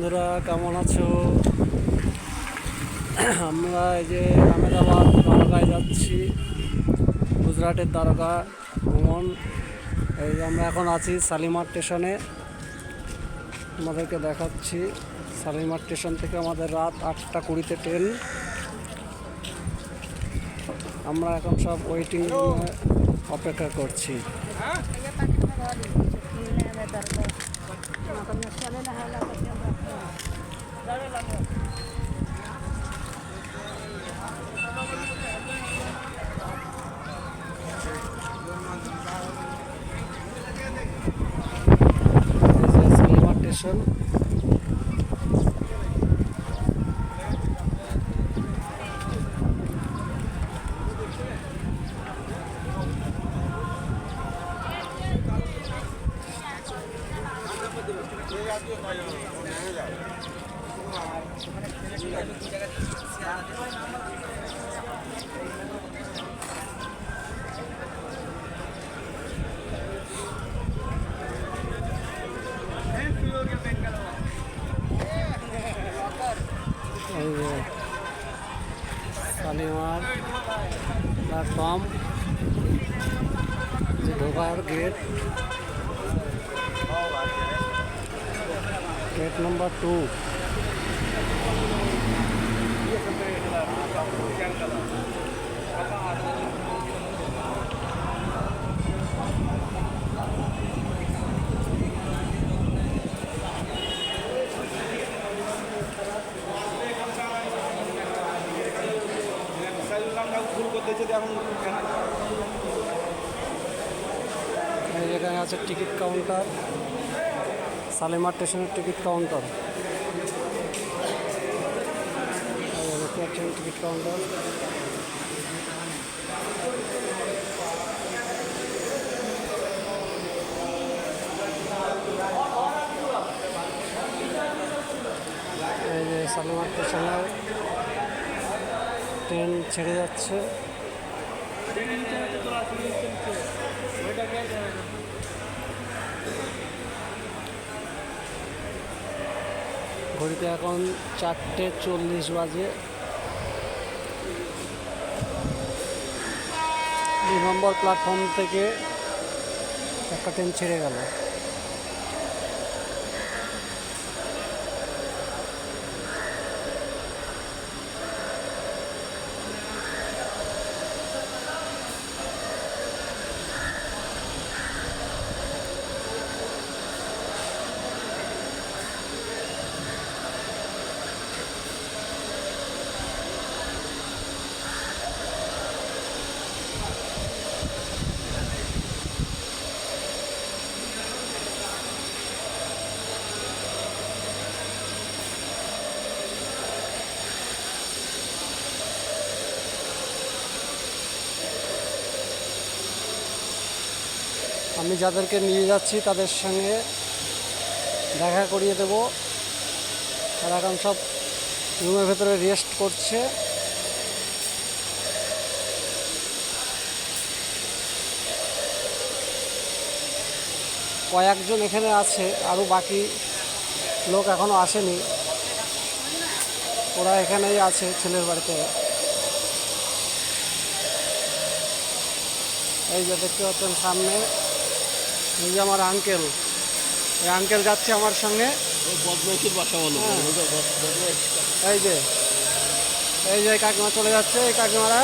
বন্ধুরা, কেমন আছো? আমরা এই যে আহমেদাবাদ দ্বারকায় যাচ্ছি, গুজরাটের দ্বারকা ভ্রমণ। এই যে আমরা এখন আছি শালিমার স্টেশনে, আমাদেরকে দেখাচ্ছি। শালিমার স্টেশন থেকে আমাদের রাত 8টা 20-তে ট্রেন। আমরা এখন সব ওয়েটিং রুমে অপেক্ষা করছি। শালিমার স্টেশন। এই যে শালিমার প্ল্যাটফর্ম, যে ঢোকার গেট নম্বর 2। এখানে আছে টিকিট কাউন্টার, শালিমার স্টেশনের টিকিট কাউন্টার। দেখতে পাচ্ছেন টিকিট কাউন্টার। এই যে শালিমার স্টেশনে ট্রেন ছেড়ে যাচ্ছে। ঘড়িতে এখন 4:40 বাজে। 2 নম্বর প্ল্যাটফর্ম থেকে একটা ট্রেন ছেড়ে গেল। আমি যাদেরকে নিয়ে যাচ্ছি তাদের সঙ্গে দেখা করিয়ে দেব। তারা এখন সব রুমের ভেতরে রেস্ট করছে। কয়েকজন এখানে আছে, আরও বাকি লোক এখনও আসেনি, ওরা এখানেই আছে ছেলের বাড়িতে। এই যে দেখতে পাচ্ছেন সামনে, এই যে আমার আঙ্কেল, এই আঙ্কেল যাচ্ছে আমার সঙ্গে। এই যে কাকিমা চলে যাচ্ছে, এই কাকিমারা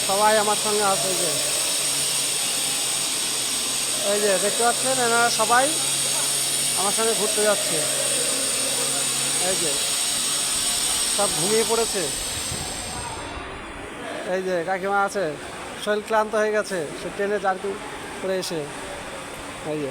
সবাই আমার সঙ্গে আছে। এই যে দেখতে পাচ্ছেন এনারা সবাই আমার সঙ্গে ঘুরতে যাচ্ছে। এই যে সব ঘুমিয়ে পড়েছে। এই যে কাকিমা আছে, শরীর ক্লান্ত হয়ে গেছে সে ট্রেনে জার্নি করে এসে। এই যে